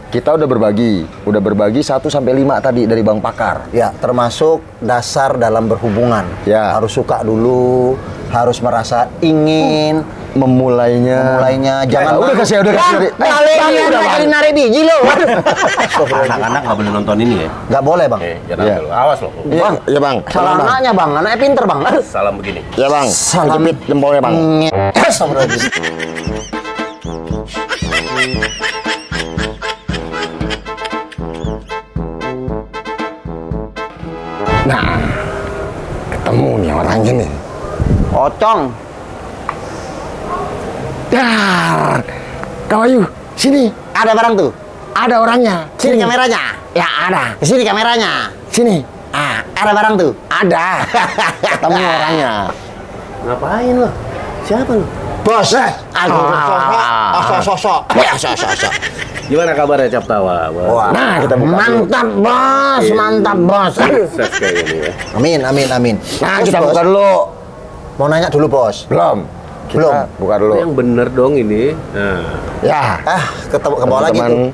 kita udah berbagi 1 sampai 5 tadi dari Bang Pakar. Ya, termasuk dasar dalam berhubungan. Ya. Harus suka dulu, harus merasa ingin memulainya. Jangan udah kasih. narik biji lo. Anak-anak nggak boleh nonton ini ya? Nggak boleh, Bang. Jangan dulu. Awas loh. Bang, ya Bang. Salah anaknya, Bang. Anaknya pinter, Bang. Salam begini. Ya Bang. Salam. Jepit jempolnya Bang. Astagfirullahaladzim. Nah, ketemu nih orangnya nih. Ocong. Dar, Kawayu, sini. Ada barang tuh. Ada orangnya. Sini kameranya. Ya ada. Sini kameranya. Sini. Ah, ada barang tuh. Ada. Ketemu orangnya. Ngapain lo? Siapa lo? Bos. Sosok. Gimana kabarnya Cap Tawa? Wah. Nah, kita buka. Mantap, Bos. Mantap, Bos. Sukses kayak gini ya. Amin. Nah, Terus, kita Bos, buka dulu. mau nanya dulu, Bos. Belum. Kita buka dulu. Yang bener dong ini. Nah, Ya. Ketemu ke bawah lagi tuh.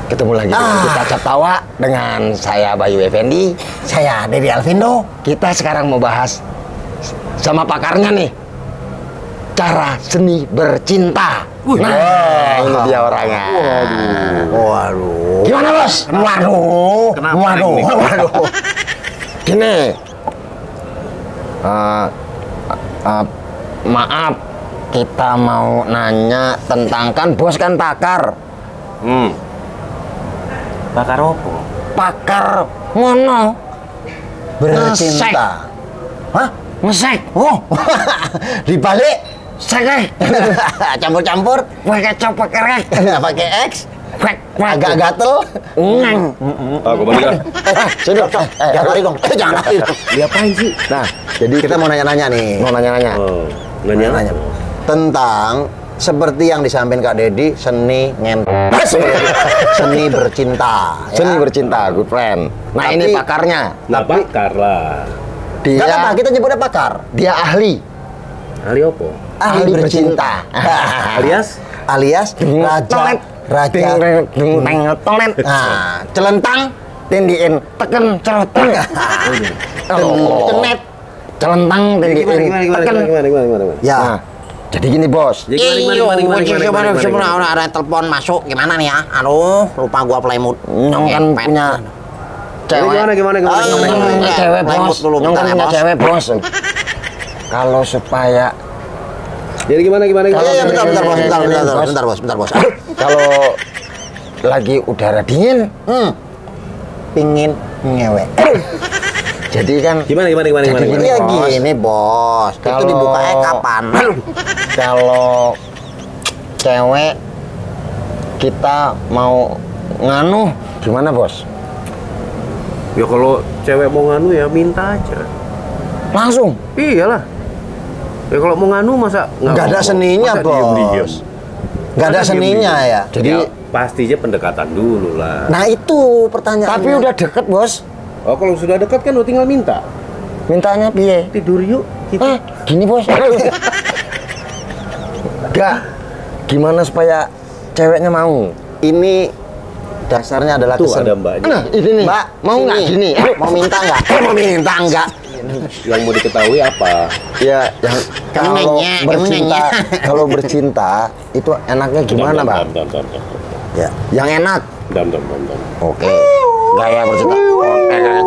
Ketemu lagi dengan kita Cap Tawa dengan saya Bayu Effendi. Saya Dedi Alvindo. Kita sekarang mau bahas sama pakarnya nih. Cara seni bercinta. Nah, ini dia orangnya. Waduh. Gimana, Bos? Waduh. Kenapa Waduh. ini? Waduh. Gini. Maaf, kita mau nanya tentang, kan Bos kan pakar. bakar opo? Pakar ngono. Bercinta. Hah? Ngesek. Oh. Dibalik. Sekeh. Campur-campur. Pakai kecap, pakai rek. Pakai X. Agak Agak gatel. ngeng. Aku balik kan. Sini, Jangan lari dong. Jangan lari dong. Diapain sih? Nah, jadi Kita mau nanya-nanya nih. mau nanya-nanya. Oh, nanya. Nanya tentang seperti yang disampaikan Kak Dedi, seni bercinta. Seni bercinta, good friend. Nah, Tapi- ini pakarnya. Nah, bakar lah. Gak apa, Dia kita nyebutnya pakar. dia ahli. Ali opo? Ahli bercinta. Alias? Alias raja. Tolet. Nah, celentang. Tindiin teken celoteng. Cenet. Celentang tindiin teken. Gimana? Ya. Nah, jadi gini, Bos. Ya, gimana? Ada telepon masuk, gimana nih ya? Aduh, lupa gua playmut. Nyong kan punya cewek. Gimana? Cewek, Playmut Bos. dulu, Nyong kan bentar ya, punya Bos. cewek, Bos. Kalau supaya Jadi gimana? Iya, bentar, bos. kalau lagi udara dingin, Pingin ngewe. jadi kan Gimana? Jadi Iya Bos. gini, Bos. Itu Kalau- dibukanya kapan? kalau cewek kita mau nganu gimana, Bos? Ya kalau cewek mau nganu ya minta aja. Langsung. Iyalah. Ya kalau mau nganu masa Nggak ada seninya, Bos. Nggak ada seninya ya. Jadi Ya, pastinya pendekatan dulu lah. Nah itu pertanyaannya. tapi udah deket, Bos. Oh, kalau sudah dekat kan lo tinggal minta. Mintanya piye? Tidur yuk. Gitu. Gini, Bos. Enggak. Gimana supaya ceweknya mau? Ini dasarnya adalah Tuh ada mbaknya. Nah, ini nih. Mbak, mau nggak sini. gini? Mau minta nggak? Mau minta nggak? Yang mau diketahui apa? Ya, yang kalau Kemennya, bercinta, kemennya. kalau bercinta itu enaknya gimana, Bang? Ya. Yang enak. Dam. Oke. Gaya bercinta.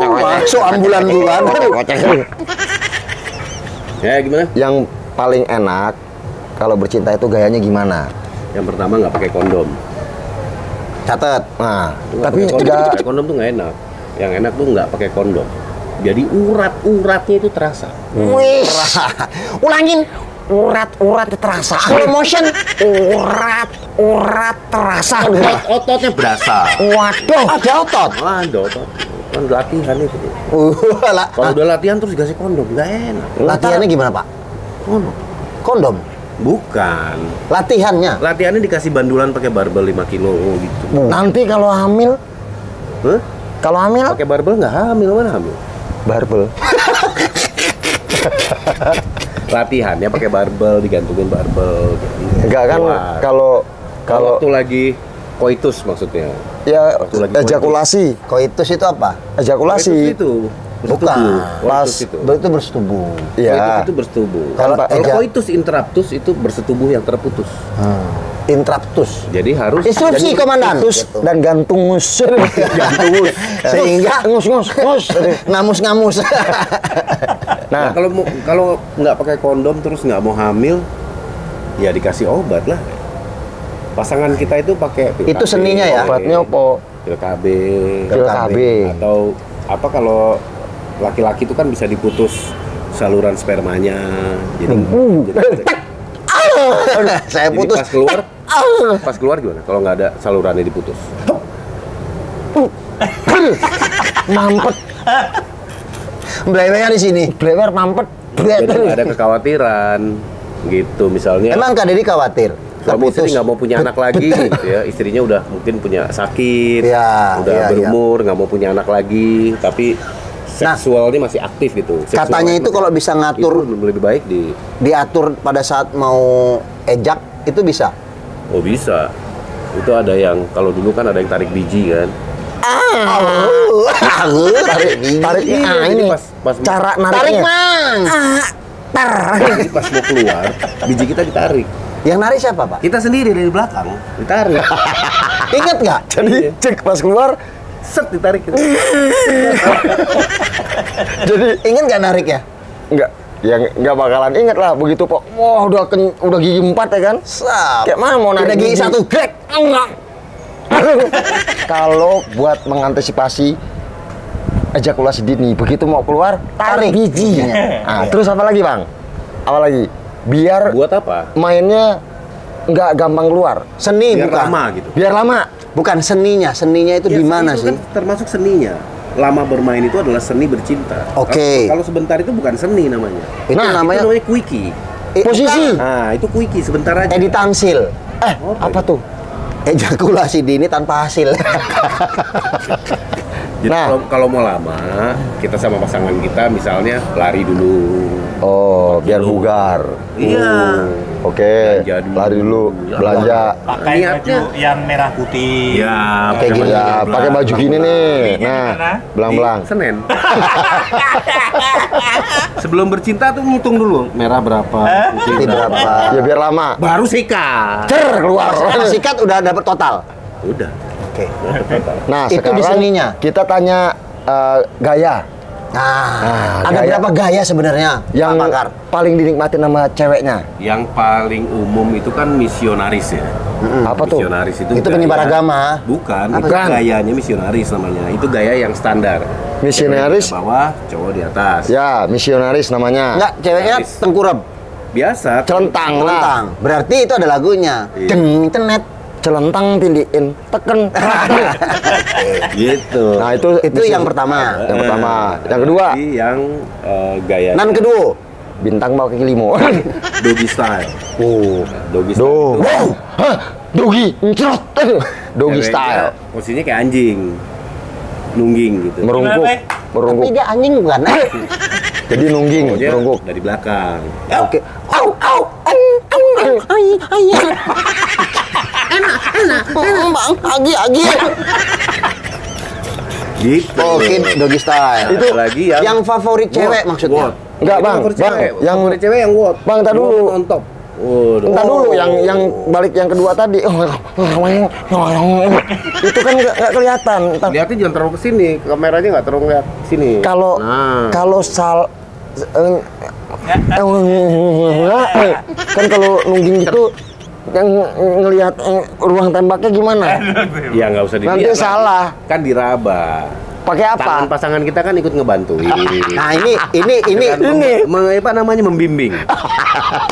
Masuk ambulan-bulan. Ya gimana? Yang paling enak kalau bercinta itu gayanya gimana? Yang pertama nggak pakai kondom. Catat. Nah, Nggak tapi pakai kondom. juga Pakai kondom tuh nggak enak. Yang enak tuh nggak pakai kondom. Jadi uratnya itu terasa. Wih. Ulangin. Urat terasa. Slow motion. Urat terasa. Ototnya berasa. Waduh. Ada otot. Ada otot. Kan latihan itu. Lah. Kalau udah latihan terus dikasih kondom nggak enak. Latihannya gimana, Pak? Kondom. Kondom. Bukan. Latihannya. Latihannya dikasih bandulan pakai barbel 5 kilo gitu. nanti kalau hamil, Hah? kalau hamil Pakai barbel nggak hamil, mana hamil? barbel. Latihannya pakai barbel, digantungin barbel. Gitu. Enggak kan Kuat. kalau Kalau waktu lagi Koitus maksudnya. Ya, Waktu lagi ejakulasi. Koitus itu apa? Ejakulasi. Koitus itu bersetubuh. Pas Koitus itu. itu bersetubuh. Iya. Koitus itu bersetubuh. Kalau Kalau eja- koitus interruptus itu bersetubuh yang terputus. Intraptus. Jadi harus Instruksi komandan. Terus dan gantungus. gantungus. Sehingga ngus. ngamus-ngamus. Nah, kalau nggak pakai kondom terus nggak mau hamil, ya dikasih obat lah. Pasangan kita itu pakai pil Itu KB, seninya ya? Obatnya apa? Pil KB, Pil KB. atau apa kalau laki-laki itu kan bisa diputus saluran spermanya. Jadi, Saya jadi putus. pas keluar gimana? Kalau nggak ada salurannya diputus. Mampet. Belewenya di sini. Blewer mampet. Jadi nggak ada kekhawatiran gitu misalnya. Emang Kak Deddy khawatir? Suami istri Terputus. nggak mau punya anak lagi gitu ya, istrinya udah mungkin punya sakit, Iya, udah iya, berumur, nggak mau punya anak lagi, tapi seksualnya masih aktif gitu. Katanya itu kalau bisa ngatur, itu lebih baik diatur pada saat mau ejak, itu bisa? oh bisa. Itu ada yang kalau dulu kan ada yang tarik biji kan. Tarik Iya, ini. jadi pas Cara Tarik nariknya. mang! jadi pas mau keluar, biji kita ditarik. Yang narik siapa Pak? Kita sendiri dari belakang ditarik. Ingat nggak? Jadi cek pas keluar. Set ditarik. Jadi Ingat nggak narik ya? enggak, ya nggak bakalan inget lah begitu Pak. Wah udah gigi 4 ya kan? Sap. Kayak mana mau narik Udah gigi satu, grek. Enggak. Kalau buat mengantisipasi ejakulasi dini, begitu mau keluar tarik bijinya. Nah, terus apa lagi Bang? Apa lagi? Biar Buat apa? mainnya nggak gampang keluar. Seni Biar bukan? lama gitu. Biar lama. Bukan seninya. Seninya itu Ya, di mana itu sih? kan termasuk seninya. Lama bermain itu adalah seni bercinta. Oke. Kalau sebentar itu bukan seni namanya. Itu Nah, namanya Itu namanya quickie. Posisi. Nah, itu quickie sebentar aja. Edi Tangsil. Apa tuh? Ejakulasi dini tanpa hasil. Jadi Nah. kalau mau lama, kita sama pasangan kita misalnya lari dulu. Oh, biar bugar. Iya. Oke, Belanja dulu. lari dulu, belanja. Pakai Niatnya- baju yang merah putih. Ya, Kayak gini. Ya, pakai baju gini nih. Ini Nah, gimana? belang-belang. Senin. Sebelum bercinta tuh ngitung dulu merah berapa, putih Putih berapa? Ya biar lama. Baru sikat. Cer keluar. Pas sikat udah dapet total. Udah. Oke. Nah, Itu di sekarang seninya. kita tanya gaya Nah, ada gaya. berapa gaya sebenarnya? yang Pak Pakar? paling dinikmatin sama ceweknya. Yang paling umum itu kan misionaris ya. Apa tuh? Misionaris itu Itu penyebar agama. Bukan, Apa itu sih? gayanya misionaris namanya. Itu gaya yang standar. Misionaris? Cewek di bawah, cowok di atas. Ya, misionaris namanya. Enggak, ceweknya Habis. tengkurap. Biasa. Celentang lah. Telentang. Berarti itu ada lagunya. Iya. Deng internet. Celentang pilihin, teken. Gitu. Nah, itu Yang pertama. Yang pertama. Yang kedua, Jadi yang gaya Nan kedua. bintang pakai limo. doggy style. Oh, Doggy do. style. itu Hah, dogi, encrot. Dogi ceweknya style. Posisinya kayak anjing. Nungging gitu. Merungkuk, Gimana, Pe? Tapi merungkuk. dia anjing bukan? Jadi nungging, Pokoknya merungkuk. dari belakang. Oke. Au au. Ai. Enak. Bang, agi. Gitu. Oke, doggy style. Itu lagi yang favorit cewek maksudnya. Wot. Enggak, Itu Bang. favorit Bang, cewek. yang- Favorit cewek yang what? Bang, tar dulu. On top. Waduh. Entar dulu, yang balik yang kedua tadi. Itu kan nggak kelihatan. Entar Lihatnya jangan terlalu ke sini, kameranya nggak terlalu lihat sini. kalau Nah. kalau kan kalau nungging gitu yang ngelihat ruang tembaknya gimana? Ya nggak usah dilihat. Nanti lah. salah. Kan diraba. Pakai Tangan apa? pasangan kita kan ikut ngebantuin. Nah, ini Kan apa namanya membimbing.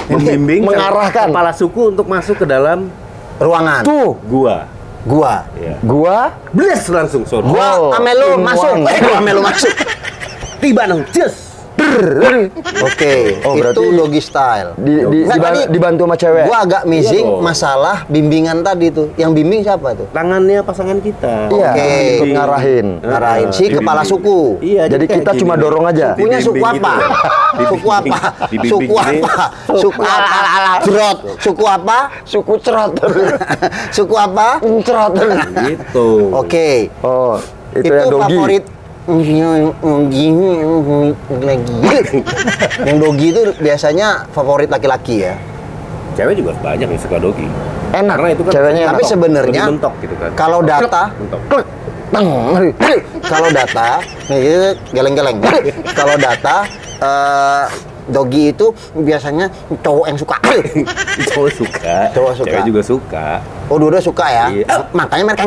Membimbing Mengarahkan. kepala suku untuk masuk ke dalam ruangan. Tuh, gua. Gua. Ya. gua Bles langsung sorry. Gua Oh, amelu in masuk. one. Amelu masuk. Tiba nang, just. Oke, Oh, berarti itu doggy style. Nggak, tadi dibantu sama cewek. gua agak missing Iya dong. masalah bimbingan tadi tuh. Yang bimbing siapa tuh? Tangannya pasangan kita. Iya, Oke. ikut ngarahin. Ngarahin si Dibimbing. kepala suku. Iya, Jadi kayak kita gini cuma nih. dorong aja. Punya suku Dibimbing apa? gitu. Suku apa? Dibimbing Suku gini. apa? Suku apa? Cerot. Suku apa? Suku cerot. Suku apa? Cerot. Gitu. Oke. Oh, itu Itu yang dogi. favorit lagi. Yang dogi itu biasanya favorit laki-laki ya. Cewek juga banyak yang suka dogi. Enak. Karena itu kan Ceweknya Tapi enak. sebenarnya lebih mentok gitu kan. kalau data Mentok. kalau data ini geleng-geleng. Kalau data dogi itu biasanya cowok yang suka. Cowok suka. Cowok suka. Cewek juga suka. Oh, dua-dua suka ya. Iya. Makanya mereka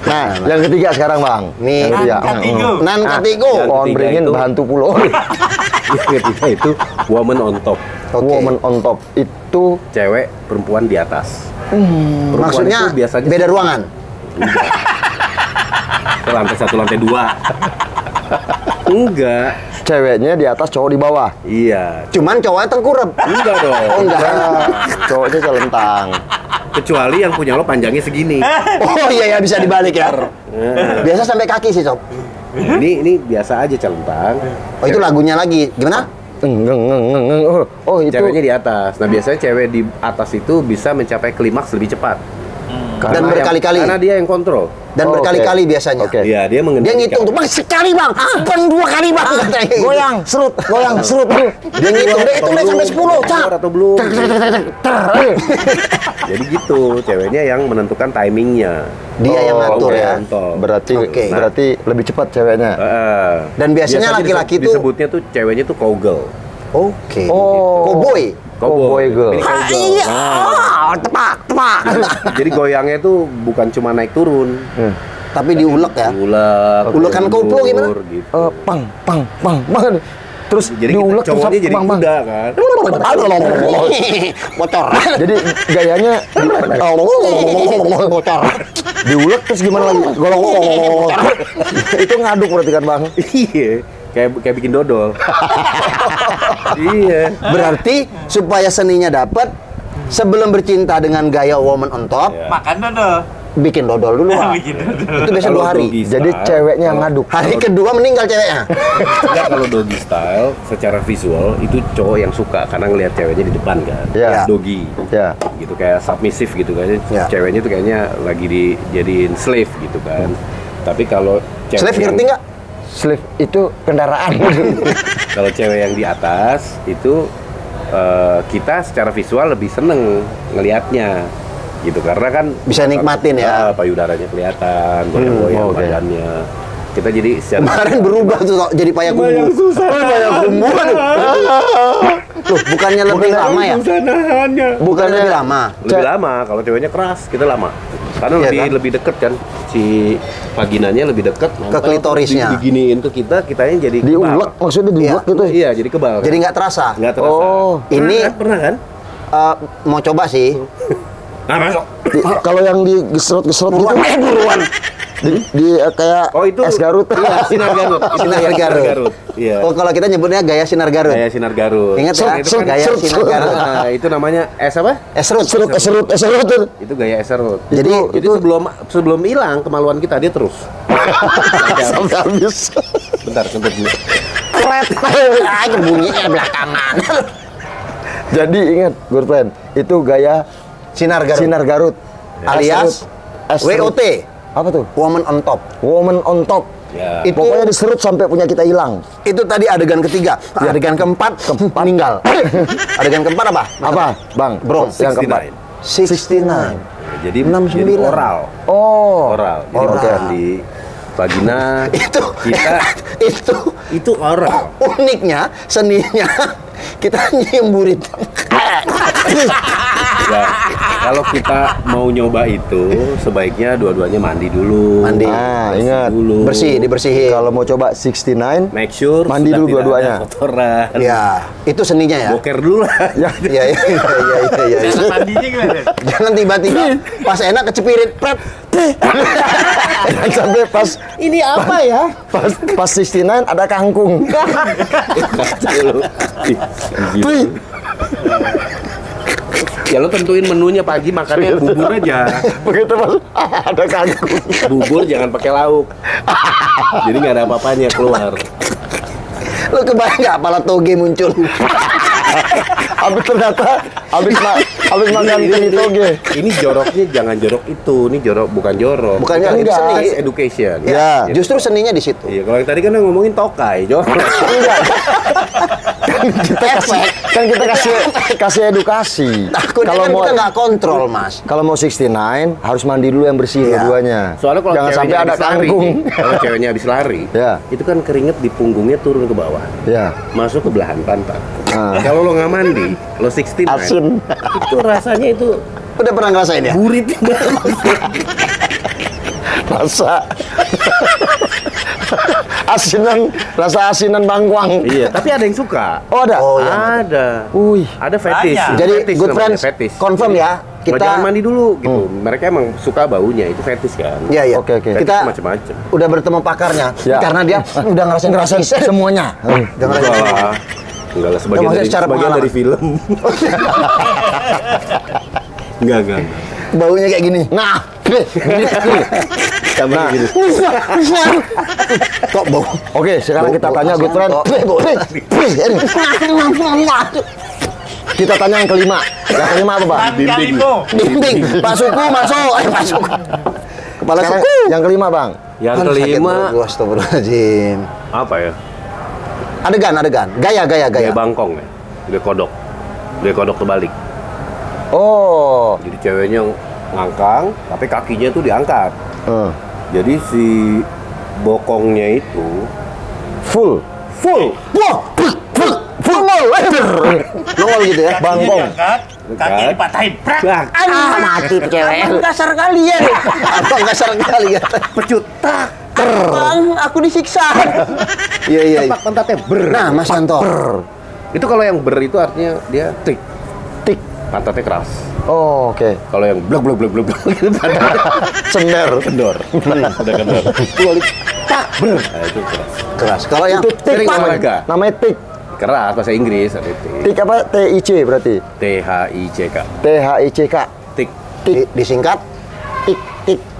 Nah, yang ketiga sekarang, Bang. Nih. Yang ketiga. Nan katigo. Yang Pohon ketiga beringin itu- bahan pulau. Yang ketiga itu woman on top. Oke. Woman on top itu Cewek, perempuan di atas. Perempuan Maksudnya itu biasanya beda ruangan. ke lantai 1, lantai 2. Enggak. ceweknya di atas, cowok di bawah. Iya. Cuman cowoknya tengkurap. Enggak dong. Oh, enggak. Cowoknya celentang. Kecuali yang punya lo panjangnya segini. Oh iya ya, bisa dibalik ya. Biasa sampai kaki sih, Sob. Ini biasa aja celentang. Oh, itu lagunya lagi. Gimana? Oh, itu Ceweknya di atas. Nah, biasanya cewek di atas itu bisa mencapai klimaks lebih cepat. Dan berkali-kali. Karena dia yang kontrol. Dan Oh, berkali-kali oke. biasanya. Oke. Iya, dia Dia mengendalikan. ngitung tuh, Bang, sekali, Bang. Bang, 2 kali, Bang. Katanya gitu. goyang, serut. Dia ngitung, dia hitung deh sampai 10, Cak. Atau belum. Jadi gitu, ceweknya yang menentukan timingnya. Dia yang ngatur oke, ya. kontrol. Berarti Oke. berarti lebih cepat ceweknya. Dan biasanya laki-laki tuh- disebutnya tuh ceweknya tuh cowgirl. Oke. Oh. Cowboy. Cowboy girl. Ini cowgirl. Iya. Tepak. Jadi goyangnya tuh bukan cuma naik turun. Tapi diulek ya. Ulek. Ulekan koplo gimana? Gitu. Pang. Terus Jadi diulek kita cowoknya jadi bang. kuda kan. Bocor. Jadi gayanya Bocor. diulek terus gimana lagi? Golong. Itu ngaduk berarti kan, Bang? Iya. Kayak bikin dodol. Iya. Berarti supaya seninya dapat, sebelum bercinta dengan gaya woman on top, Iya. Makan dodol. bikin dodol dulu, Bang. Bikin dodol. Itu biasa 2 hari. doggy Jadi style, ceweknya yang ngaduk. Hari kedua meninggal ceweknya. Enggak, kalau doggy style secara visual itu cowok yang suka karena ngelihat ceweknya di depan kan. Iya. Doggy. Ya. Gitu kayak submissive gitu kan. Ya. Ceweknya tuh kayaknya lagi dijadiin slave gitu kan. Tapi kalau cewek Slave yang- ngerti nggak? Slave itu kendaraan. Kalau cewek yang di atas itu kita secara visual lebih seneng ngelihatnya gitu karena kan Bisa nikmatin ya. payudaranya kelihatan, goyang-goyang oke. badannya. Kita jadi secara Kemarin berubah tuh Sok, jadi payakumbuh. Payakumbuh. Loh, bukannya lebih lama ya? susah nahannya. Bukannya lebih lama. Lebih lama kalau ceweknya keras, kita lama. Karena Iya lebih kan? lebih deket kan si vaginanya lebih deket Ke klitorisnya. diginiin tuh kitanya jadi Diulek, maksudnya diulek Iya. gitu. Iya, jadi kebal. Jadi nggak terasa. nggak terasa. Oh, ini- pernah kan? Mau coba sih. Nah, masuk. Kalau yang digesrot-gesrot gitu, Buruan. di kayak Oh, itu es Garut. Iya, sinar Garut. Itu Sinar gaya Garut. Iya. Oh, kalau kita nyebutnya gaya sinar Garut. Gaya sinar Garut. Ingat ya, Itu kan gaya sinar Garut. Nah, itu namanya es apa? Serut. Serut. Itu gaya es serut. Jadi Jadi sebelum hilang kemaluan kita dia terus. Sampai habis. Bentar, sebentar dulu. Kret. Aja bunyinya belakangan. Jadi ingat, girlfriend, itu gaya Sinar Garut. sinar Garut. Alias Es serut. WOT. Apa tuh? Woman on top. Woman on top. Ya. Itu- Pokoknya diserut sampai punya kita hilang. Itu tadi adegan ketiga. Adegan keempat meninggal. Adegan keempat apa? Apa, Bang? Bro, yang keempat. 69. Jadi 69. jadi oral. Oh. Oral. Jadi Oral. bukan di vagina. Itu kita itu oral. uniknya, seninya kita nyium burit. Nah, kalau kita mau nyoba itu, sebaiknya dua-duanya mandi dulu. Mandi. Ingat. Dulu. Dibersihin. Kalau mau coba 69, Make sure mandi sudah dulu tidak dua-duanya. ada kotoran. Ya, itu seninya ya. Boker dulu lah. Iya. Cara mandinya gimana? Jangan tiba-tiba pas enak kecepirit, pret. Jangan sampai pas Ini apa ya? pas 69 ada kangkung. Kacau lu. Gitu. Ya lo tentuin menunya pagi makannya bubur aja. Begitu pas ada kangkung. Bubur jangan pakai lauk. Jadi nggak ada apa-apanya keluar. Lu kebayang nggak pala toge muncul? Habis ternyata habis makan Ini- toge. Ini joroknya jangan jorok itu. Ini jorok bukan jorok. Bukan jorok, Ini itu seni. sex education. Ya. Justru seninya di situ. Iya, kalau yang tadi kan ngomongin tokai, jorok. Kita kasih edukasi. Takutnya Kalau kan mau kita nggak kontrol, Mas. kalau mau 69 harus mandi dulu yang bersih Iya. dua-duanya. Soalnya kalau jangan sampai ceweknya ada habis lari, kangkung. kalau ceweknya habis lari, Ya. itu kan keringet di punggungnya turun ke bawah, Ya. masuk ke belahan pantat. Ah. Kalau lo nggak mandi, lo 69, Asin. itu rasanya itu Udah pernah ngerasain ya? burit banget. rasa asinan bangkuang. Iya, tapi ada yang suka. Oh ada. Oh, iya. Ada. Wih. Ada fetish. Banyak. Jadi Fetish good namanya, friends fetish. confirm ya. Kita Kita jangan mandi dulu gitu. Mereka emang suka baunya, itu fetish kan. Iya, iya. Oke, oke. Fetish Kita macam-macam. udah bertemu pakarnya Ya. karena dia udah ngerasain semuanya. Udah ngerasain Enggak semuanya. lah. Enggak lah, sebagian maksudnya dari, secara sebagian dari pengalaman. film. Enggak. Baunya kayak gini. Nah, Sama gini. kok bau? Oke, sekarang kita tanya good friend. Kita tanya yang kelima. Yang kelima apa, Pak? Dinding. Dinding. Pak Suku masuk. Pak Suku. Kepala Sekarang suku. yang kelima, Bang. Yang Aduh, sakit kelima perut gua, astagfirullahaladzim. apa ya? Adegan. Gaya. Gaya bangkong ya. Gaya kodok terbalik. Oh. Jadi ceweknya ngangkang, tapi kakinya tuh diangkat. Jadi si bokongnya itu Full. Wah, nongol gitu ya. Bangkong. Diangkat, kaki dipatahin. Prak. Bang, Mati tuh cewek. Kasar kalian. Abang kasar kali ya. pecut tak. Bang, aku disiksa. Iya. Tepak pantatnya ber. Nah, Mas Yanto. Itu kalau yang ber itu artinya dia tik. Tik. Pantatnya keras. Oh, oke. Kalau yang blok itu pantatnya kendor. Udah kendor. Balik tak ber. Nah, itu keras. Keras. Kalau yang Itu tik Sering olahraga. namanya tik. Keras bahasa Inggris ada tik. Tik apa? TIC berarti. THICK. THICK. Tik. disingkat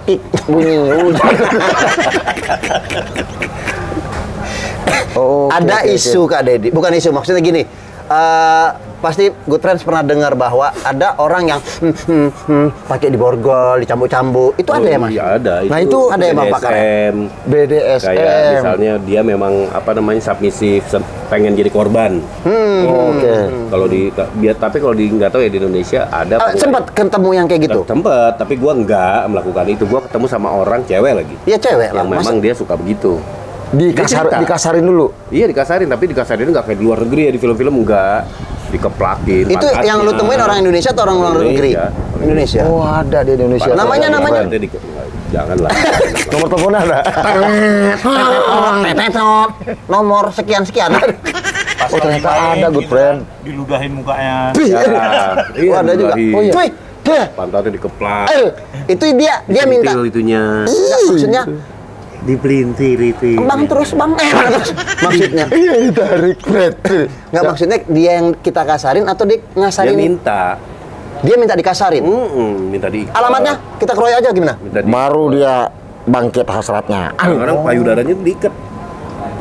Tik bunyi. Oh, oke, ada oke, isu oke. Kak Dedi. Bukan isu, maksudnya gini. Pasti good friends pernah dengar bahwa ada orang yang pakai diborgol, dicambuk-cambuk. Itu ada ya, Mas? Iya ada. Nah, itu ada ya, Bang Pakar? BDSM. BDSM. Kayak misalnya dia memang apa namanya submisif, pengen jadi korban. Oh, oke. Kalau di tapi kalau di nggak tahu ya di Indonesia ada. Sempat ketemu yang kayak gitu? Tempat, tapi gua nggak melakukan itu. Gua ketemu sama orang cewek lagi. Iya, cewek lah. Yang memang dia suka begitu. cerita. Dikasarin dulu. Iya dikasarin, tapi dikasarin nggak kayak di luar negeri ya, di film-film enggak dikeplakin. Itu yang lu temuin orang Indonesia atau orang luar negeri? Indonesia. Oh, ada di Indonesia. Namanya. Janganlah. Nomor teleponnya ada. Nomor sekian-sekian. Oh, ternyata ada good friend. Diludahin mukanya. Iya, ada juga. dibelahin. Oh iya. Cuy, dia. Pantatnya dikeplak. Itu dia minta. Disentil itunya. Enggak, maksudnya Dipelintir itu. Bang terus bang. Maksudnya. Iya, ditarik friend. Enggak, maksudnya dia yang kita kasarin atau dia Dia ngasarin? minta. Dia minta dikasarin. Minta di. Alamatnya kita keroyok aja gimana? Minta di. Baru dia bangkit hasratnya. Kadang-kadang payudaranya tuh diikat.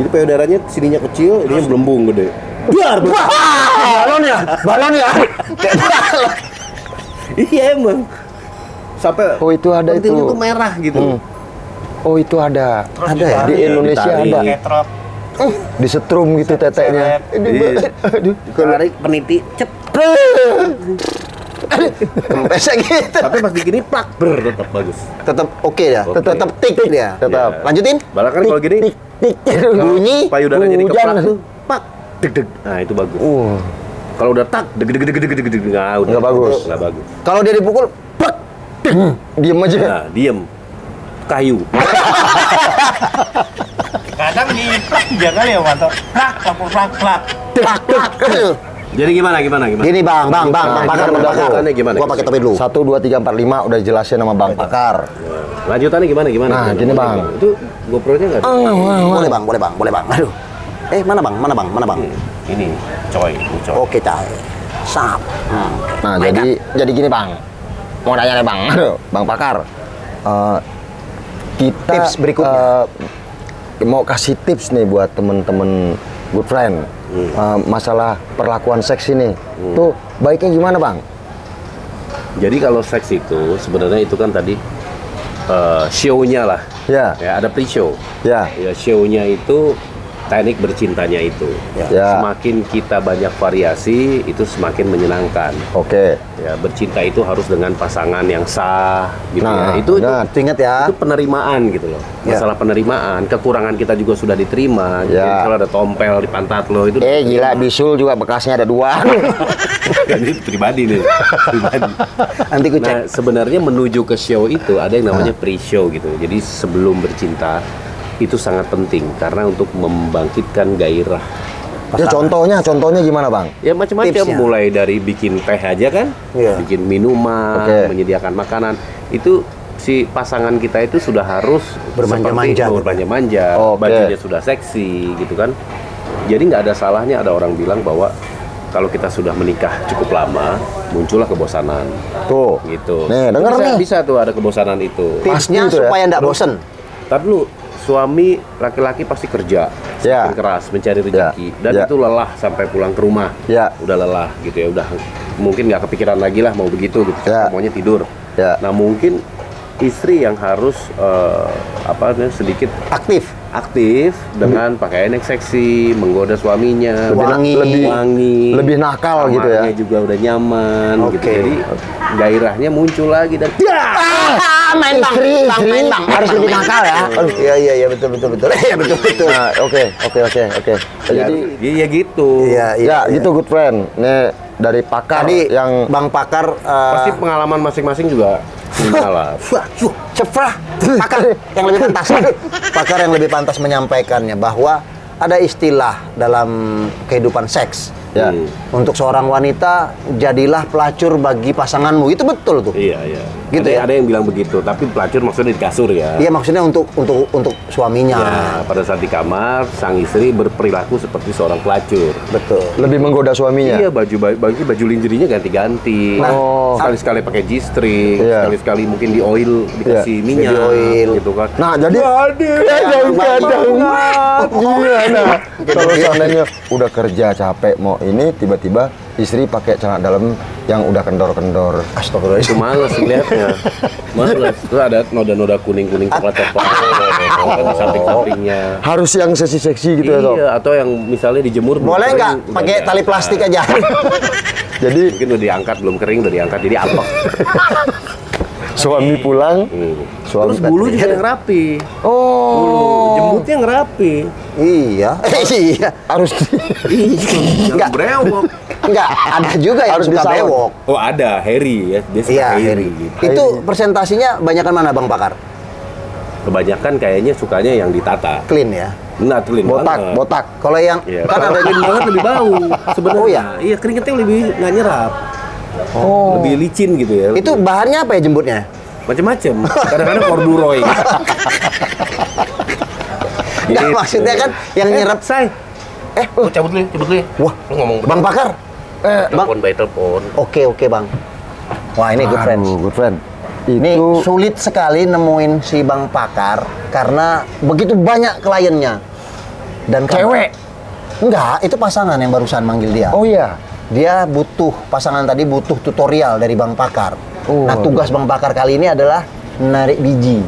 Jadi payudaranya sininya kecil, ininya belembung gede. Biar. Balon ya. Kayak balon. Iya emang. Sampai Oh, itu ada itu. pentilnya tuh merah gitu. Oh, itu ada. Terus Ada ya? Di ditarik. Indonesia Ditarik. ada. Pakai truk. Disetrum gitu teteknya. Iya. Tarik peniti, cep. Kempesnya gitu. Tapi pas begini plak tetap bagus. Tetap oke ya. Oke. Tetap tik dia. Tetap. Iya. Lanjutin. Bahkan kalau gini Tik. Bunyi. payudaranya jadi hujan. keplak tuh, pak, deg. Nah, itu bagus. Kalau udah tak, Nggak bagus. Nggak bagus. Kalau dia dipukul, plek, Diem aja. Nah, diem. Kayu. Kadang di plak juga kali ya, Wanto. Plak, plak, plak. plak, plak. Jadi gimana? Gini bang Pakar. Lanjutannya gimana? Gua pakai topi dulu. 1, 2, 3, 4, 5 udah jelasin sama Bang Pakar. Lanjutannya gimana? Nah, gini, Bang. Itu GoPro-nya nggak ada? Boleh bang. Aduh. Mana bang? Ini, coy. Oke, cai. Sap. Nah, jadi gini Bang. Mau nanya nih Bang. Bang Pakar. Kita Tips berikutnya. Mau kasih tips nih buat temen-temen good friend. Masalah perlakuan seks ini. Tuh baiknya gimana Bang? Jadi kalau seks itu sebenarnya itu kan tadi show-nya lah. Ya. Ya, ada pre-show. Ya. Ya, show-nya itu teknik bercintanya itu. Ya. Semakin kita banyak variasi, itu semakin menyenangkan. Oke. Ya, bercinta itu harus dengan pasangan yang sah gitu Nah, ya. Itu Ingat ya. itu penerimaan gitu loh. Ya. Masalah penerimaan, kekurangan kita juga sudah diterima. Jadi Ya. kalau ada tompel di pantat lo itu Gila bisul juga bekasnya ada 2. kan itu pribadi nih. Pribadi. Nanti gue cek. Nah, sebenarnya menuju ke show itu ada yang namanya pre-show gitu. Jadi sebelum bercinta itu sangat penting karena untuk membangkitkan gairah. Ya contohnya gimana Bang? Ya macam-macam, Tipsnya. mulai dari bikin teh aja kan, Iya. bikin minuman, Oke. menyediakan makanan. Itu si pasangan kita itu sudah harus Bermanja-manja. bermanja-manja, Oke. bajunya sudah seksi gitu kan. Jadi nggak ada salahnya ada orang bilang bahwa kalau kita sudah menikah cukup lama, muncullah kebosanan. Tuh. Gitu. Nih, denger bisa, nih. bisa tuh ada kebosanan itu. Tipsnya Pasti itu ya. supaya nggak bosen. Tapi lu suami laki-laki pasti kerja, Ya. semakin keras mencari rezeki, dan Ya. itu lelah sampai pulang ke rumah. Ya. Udah lelah gitu ya, udah mungkin nggak kepikiran lagi lah mau begitu gitu, Ya. maunya tidur. Ya. Nah mungkin istri yang harus sedikit aktif dengan pakaian yang seksi, menggoda suaminya, Lebih nakal gitu ya. kamarnya juga udah nyaman gitu. Oke. Jadi gairahnya muncul lagi dan Main Bang. Harus lebih nakal ya. Iya betul. Iya betul. Nah, oke. Jadi ya gitu. ya gitu good friend. Nih dari Pakar Tadi yang Bang Pakar Pasti pengalaman masing-masing juga punya lah. Cefrah, pakar yang lebih pantas menyampaikannya bahwa ada istilah dalam kehidupan seks. ya. Untuk seorang wanita, jadilah pelacur bagi pasanganmu. Itu betul tuh. Iya. Gitu ya? Ada yang bilang begitu, tapi pelacur maksudnya di kasur ya. Iya, maksudnya untuk suaminya. Ya, pada saat di kamar, sang istri berperilaku seperti seorang pelacur. Betul. Lebih menggoda suaminya. Iya, baju linjerinya ganti-ganti. Oh. Sekali-sekali pakai G-string, Iya. sekali-sekali mungkin di oil, dikasih minyak, Baby oil. gitu kan. Nah, jadi kadang-kadang gimana? Kalau seandainya udah kerja capek mau ini tiba-tiba istri pakai celana dalam yang udah kendor-kendor. Itu Astagfirullahaladzim. males lihatnya. Males. Terus ada noda-noda kuning-kuning coklat-coklat di samping-sampingnya. Harus yang seksi-seksi gitu ya, Tok? Iya, atau yang misalnya dijemur belum Boleh nggak kering, pakai udah tali biasa. plastik aja? Jadi Mungkin udah diangkat, belum kering, udah diangkat, jadi apek. suami pulang, suami Terus bulu juga yang rapi. Oh. Bulu, jembutnya yang rapi. Iya. Iya. Harus Enggak brewok. Enggak, ada juga yang Harus suka disalon. bewok. Oh, ada Harry ya. Dia suka Iya, Harry gitu. Itu persentasinya banyakan mana Bang Pakar? Kebanyakan kayaknya sukanya yang ditata. Clean ya. Benar, clean botak, banget. botak. Kalau yang Iya, kan ada clean banget lebih bau sebenarnya. Oh, iya? Iya, keringetnya lebih nggak nyerap. Oh. Lebih licin gitu ya. itu bahannya apa ya jembutnya? Macam-macam. Kadang-kadang corduroy. Enggak, Gitu. maksudnya kan yang nyerap. Say. Oh, cabut dulu ya. Wah, Lu ngomong Bang Pakar. telepon by telepon. Oke Bang. Wah, ini good friends. Aduh, good friend. Ini Itu sulit sekali nemuin si Bang Pakar karena begitu banyak kliennya. Dan cewek. Enggak, itu pasangan yang barusan manggil dia. Oh iya. Dia pasangan tadi butuh tutorial dari Bang Pakar. Oh. Nah, tugas Bang Pakar kali ini adalah narik biji.